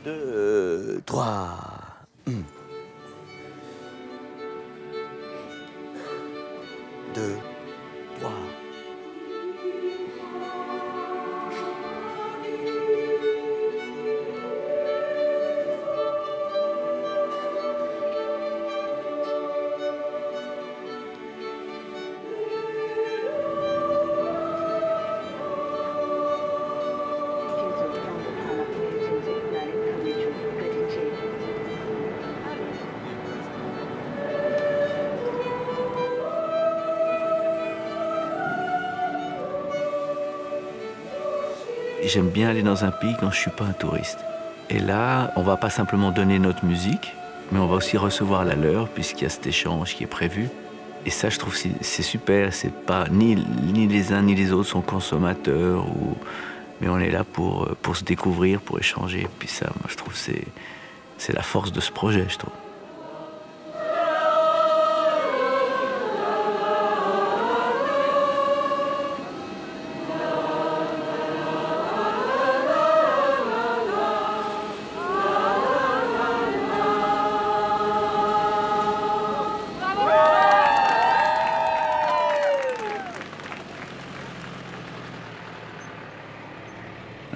2, 3. 2, 3. J'aime bien aller dans un pays quand je ne suis pas un touriste. Et là, on ne va pas simplement donner notre musique, mais on va aussi recevoir la leur, puisqu'il y a cet échange qui est prévu. Et ça, je trouve que c'est super. C'est pas, ni les uns ni les autres sont consommateurs, mais on est là pour se découvrir, pour échanger. Et puis ça, moi, je trouve que c'est la force de ce projet, je trouve.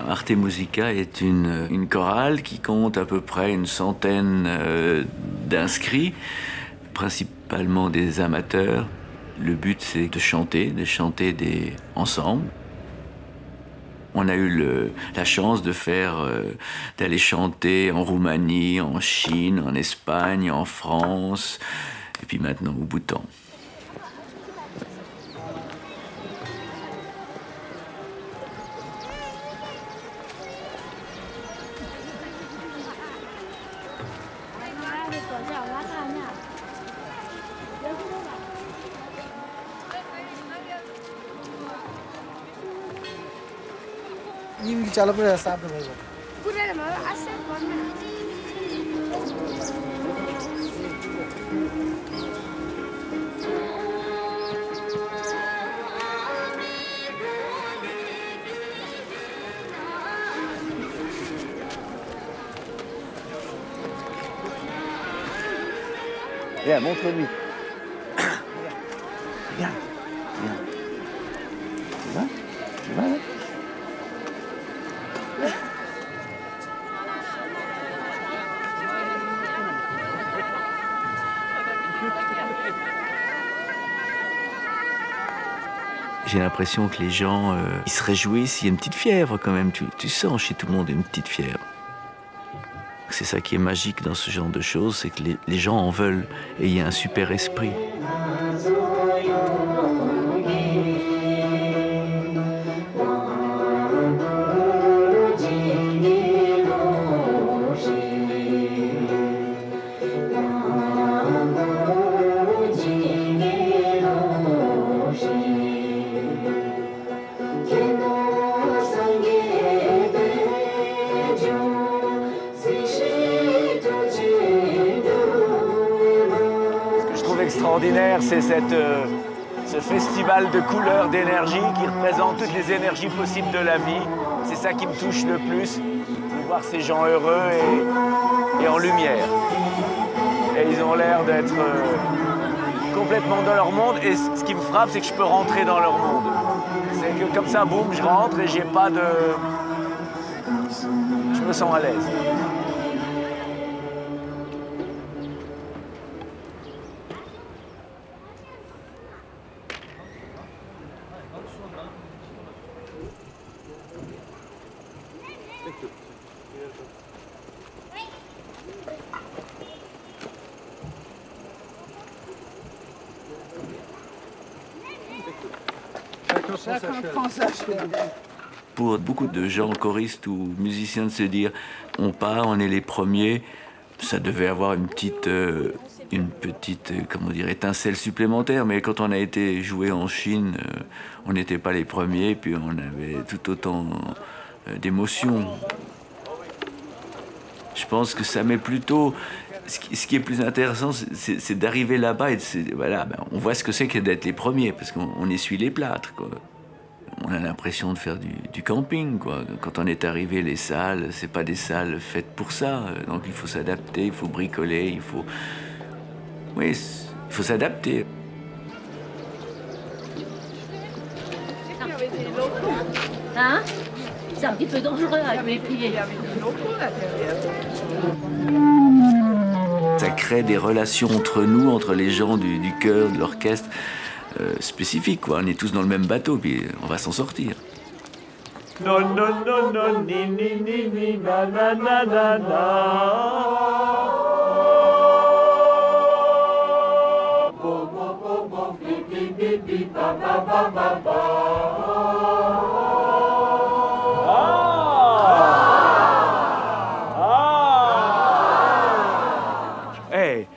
Arte Musica est une chorale qui compte à peu près une centaine d'inscrits, principalement des amateurs. Le but, c'est de chanter ensemble. On a eu la chance d'aller chanter en Roumanie, en Chine, en Espagne, en France, et puis maintenant au Bhoutan. Viens, montre-lui. Regarde, regarde. Tu vas là? J'ai l'impression que les gens, ils se réjouissent, il y a une petite fièvre quand même, tu sens chez tout le monde une petite fièvre. C'est ça qui est magique dans ce genre de choses, c'est que les gens en veulent et il y a un super esprit. Extraordinaire, c'est ce festival de couleurs, d'énergie qui représente toutes les énergies possibles de la vie. C'est ça qui me touche le plus, de voir ces gens heureux et en lumière. Et ils ont l'air d'être complètement dans leur monde. Et ce qui me frappe, c'est que je peux rentrer dans leur monde. C'est que comme ça, boum, je rentre et j'ai pas de... Je me sens à l'aise. Pour beaucoup de gens, choristes ou musiciens, de se dire on part, on est les premiers, ça devait avoir une petite comment dire, étincelle supplémentaire. Mais quand on a été joué en Chine, on n'était pas les premiers, puis on avait tout autant d'émotions. Je pense que ça met plutôt... Ce qui est plus intéressant, c'est d'arriver là-bas et voilà, on voit ce que c'est que d'être les premiers, parce qu'on essuie les plâtres, quoi. On a l'impression de faire du camping, quoi. Quand on est arrivé, les salles, c'est pas des salles faites pour ça. Donc il faut s'adapter, il faut bricoler, il faut... Oui, il faut s'adapter. Hein? C'est un petit peu dangereux avec les pieds. Ça crée des relations entre nous, entre les gens du chœur, de l'orchestre, spécifiques, quoi. On est tous dans le même bateau, puis on va s'en sortir. Non, non, non, non, ni, ni, ni, ni, na, na, na, na, na. Hey.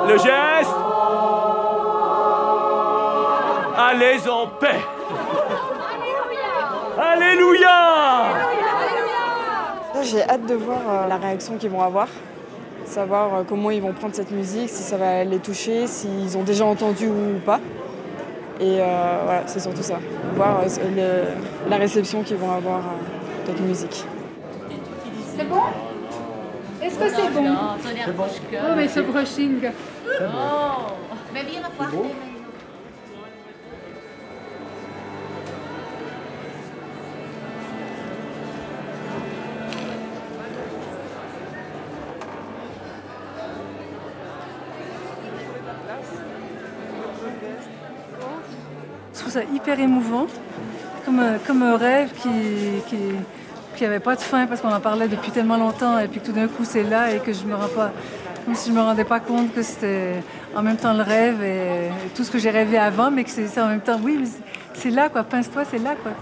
Le geste. Allez en paix. Alléluia. J'ai hâte de voir la réaction qu'ils vont avoir, savoir comment ils vont prendre cette musique, si ça va les toucher, s'ils ont déjà entendu ou pas. Et voilà, c'est surtout ça, voir la réception qu'ils vont avoir avec la musique. C'est bon? Est-ce que c'est bon? Oh, mais ce brushing. Oh, mais viens me voir. Je trouve ça hyper émouvant, comme un rêve qui n'avait pas de fin parce qu'on en parlait depuis tellement longtemps et puis que tout d'un coup c'est là et que je me rends pas, comme si je me rendais pas compte que c'était en même temps le rêve et tout ce que j'ai rêvé avant, mais que c'est en même temps, oui, mais c'est là quoi, pince-toi, c'est là quoi.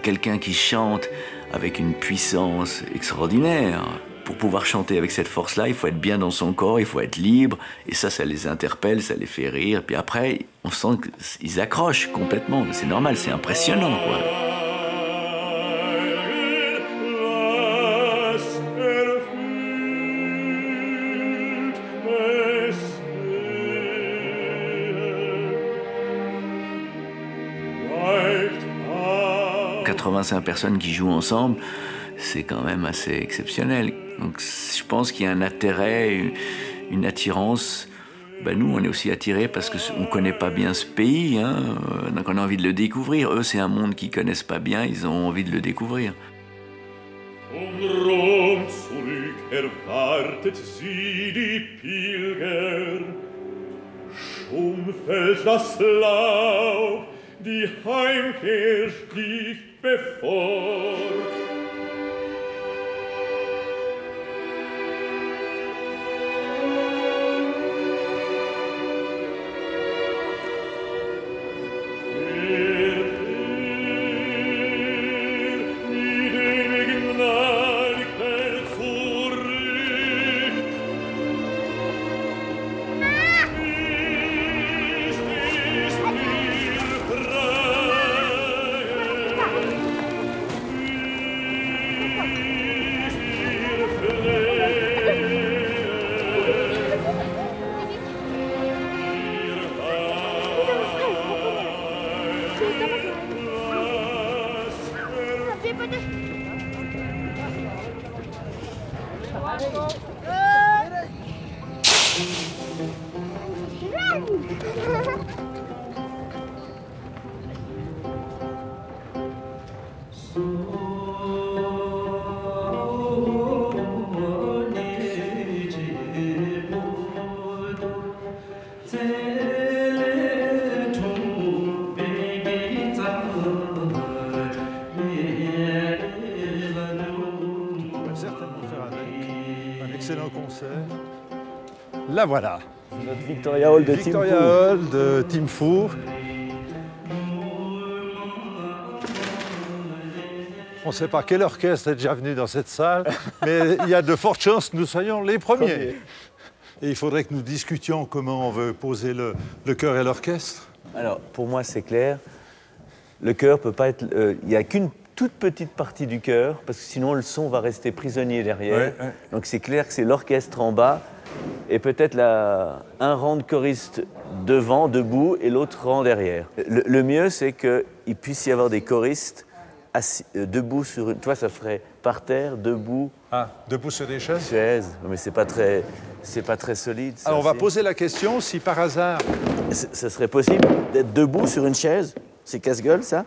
Quelqu'un qui chante avec une puissance extraordinaire. Pour pouvoir chanter avec cette force-là, il faut être bien dans son corps, il faut être libre. Et ça les interpelle, ça les fait rire. Puis après, on sent qu'ils accrochent complètement. C'est normal, c'est impressionnant, quoi. « 85 personnes qui jouent ensemble, c'est quand même assez exceptionnel. Donc je pense qu'il y a un intérêt, une attirance. Ben nous, on est aussi attirés parce qu'on ne connaît pas bien ce pays, hein, donc on a envie de le découvrir. Eux, c'est un monde qu'ils ne connaissent pas bien, ils ont envie de le découvrir. Die Heimkehr sticht bevor. La voilà. Notre Victoria Hall de Victoria Hall de Tim Foo. On ne sait pas quel orchestre est déjà venu dans cette salle, mais il y a de fortes chances que nous soyons les premiers. Et il faudrait que nous discutions comment on veut poser le chœur et l'orchestre. Alors, pour moi, c'est clair. Le chœur peut pas être... Il n'y a qu'une toute petite partie du chœur, parce que sinon, le son va rester prisonnier derrière. Ouais. Donc, c'est clair que c'est l'orchestre en bas, et peut-être un rang de choristes devant, debout, et l'autre rang derrière. Le mieux, c'est qu'il puisse y avoir des choristes assis, debout sur une... Tu vois, ça ferait par terre, debout. Ah, debout sur des chaises? Chaises, mais c'est pas très solide. Ça, alors, on va poser la question si par hasard... Ce serait possible d'être debout sur une chaise? C'est casse-gueule, ça?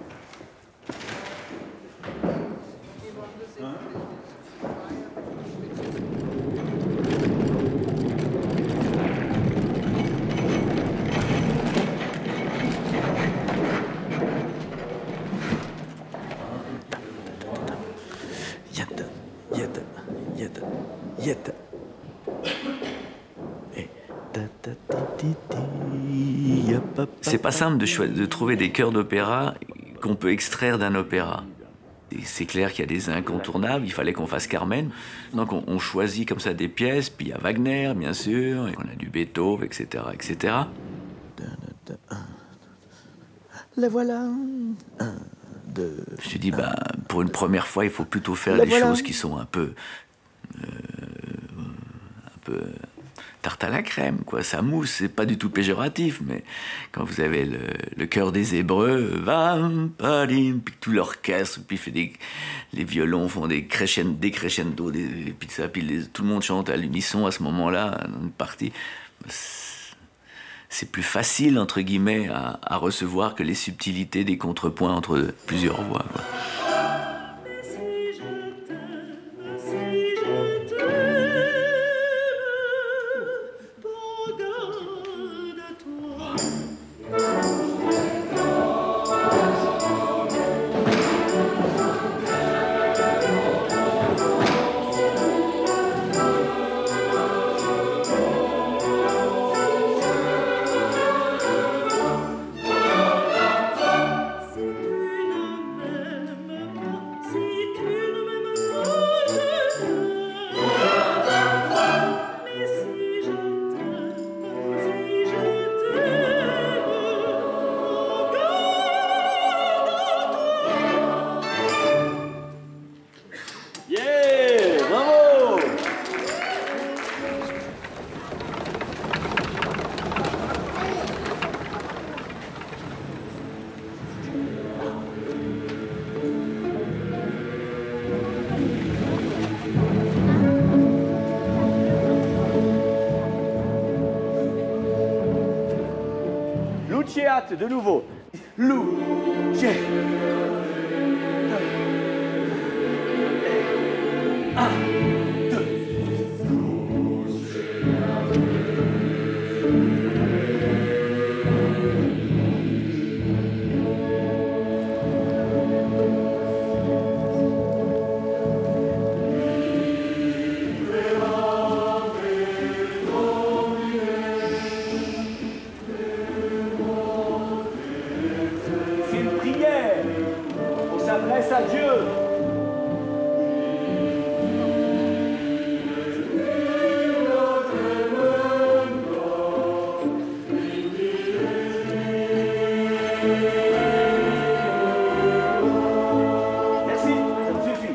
C'est pas simple de trouver des chœurs d'opéra qu'on peut extraire d'un opéra. C'est clair qu'il y a des incontournables, il fallait qu'on fasse Carmen. Donc on choisit comme ça des pièces, puis il y a Wagner, bien sûr, et on a du Beethoven, etc., etc. La voilà. Un, deux. Je me suis dit, pour une première fois, il faut plutôt faire des choses qui sont un peu tarte à la crème, quoi. Ça mousse, c'est pas du tout péjoratif, mais quand vous avez le chœur des Hébreux, puis tout l'orchestre, puis les violons font des crescendo, puis tout le monde chante à l'unisson à ce moment-là, dans une partie. C'est plus facile, entre guillemets, à recevoir que les subtilités des contrepoints entre plusieurs voix, quoi. De nouveau. Lou, j'ai. Un, deux. À Dieu. Merci, ça me suffit.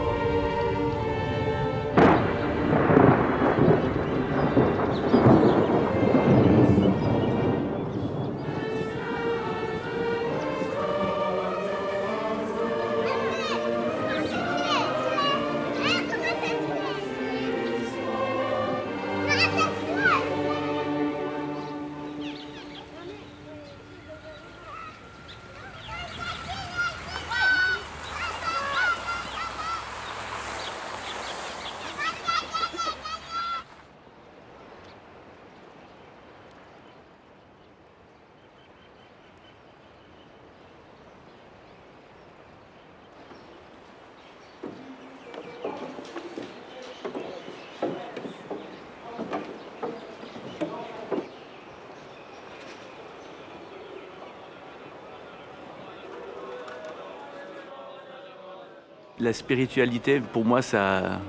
La spiritualité, pour moi, ça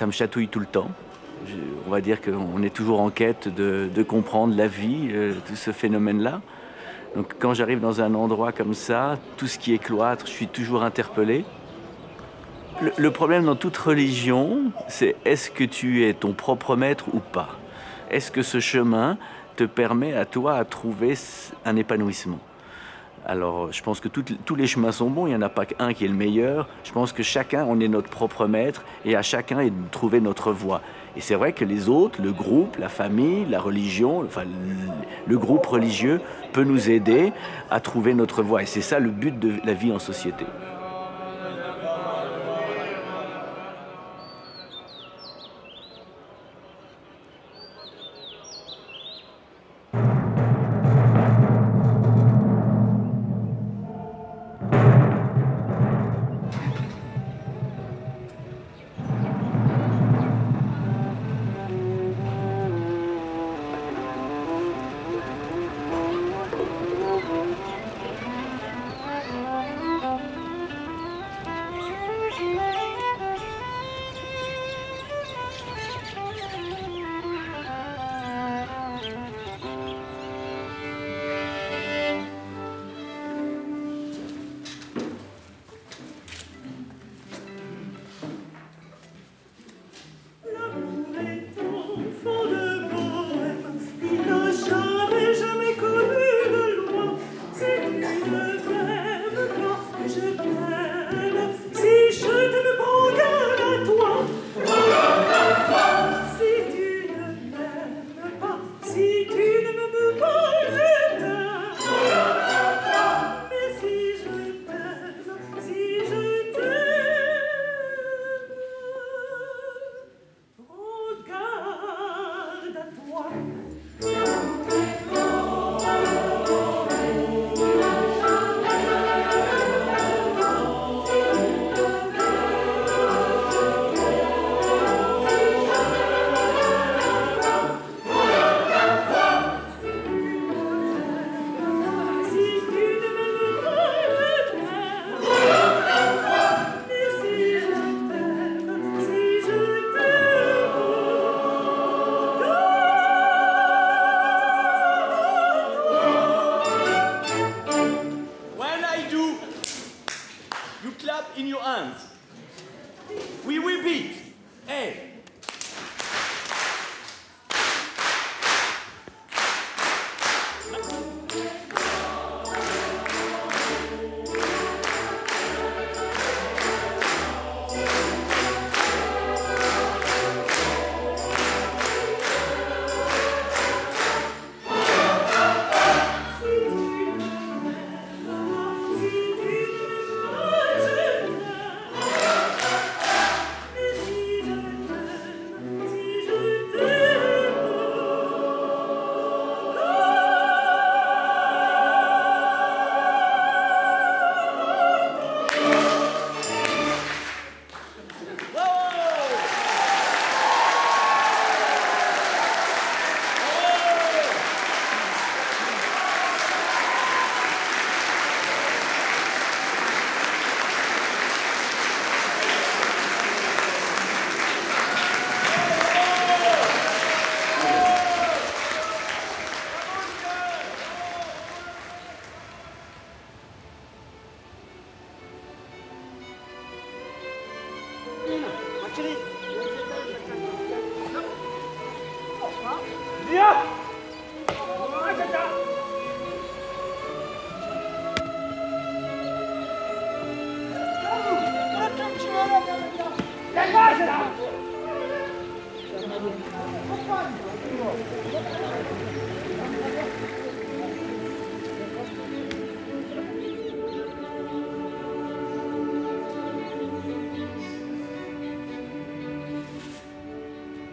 me chatouille tout le temps. On va dire qu'on est toujours en quête de comprendre la vie, de ce phénomène-là. Donc quand j'arrive dans un endroit comme ça, tout ce qui est cloître, je suis toujours interpellé. Le problème dans toute religion, c'est est-ce que tu es ton propre maître ou pas? Est-ce que ce chemin te permet à toi à trouver un épanouissement? Alors, je pense que tous les chemins sont bons, il n'y en a pas qu'un qui est le meilleur. Je pense que chacun, on est notre propre maître et à chacun est de trouver notre voie. Et c'est vrai que les autres, le groupe, la famille, la religion, enfin le groupe religieux peut nous aider à trouver notre voie. Et c'est ça le but de la vie en société.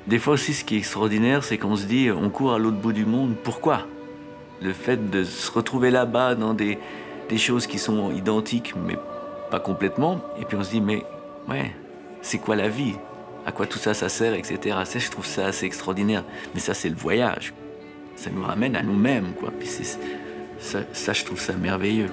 Des fois aussi, ce qui est extraordinaire, c'est qu'on se dit, on court à l'autre bout du monde. Pourquoi? Le fait de se retrouver là-bas dans des choses qui sont identiques, mais pas complètement. Et puis on se dit, mais ouais, c'est quoi la vie? À quoi tout ça, ça sert, etc. Ça, je trouve ça assez extraordinaire. Mais ça, c'est le voyage. Ça nous ramène à nous-mêmes, quoi. Puis ça, je trouve ça merveilleux.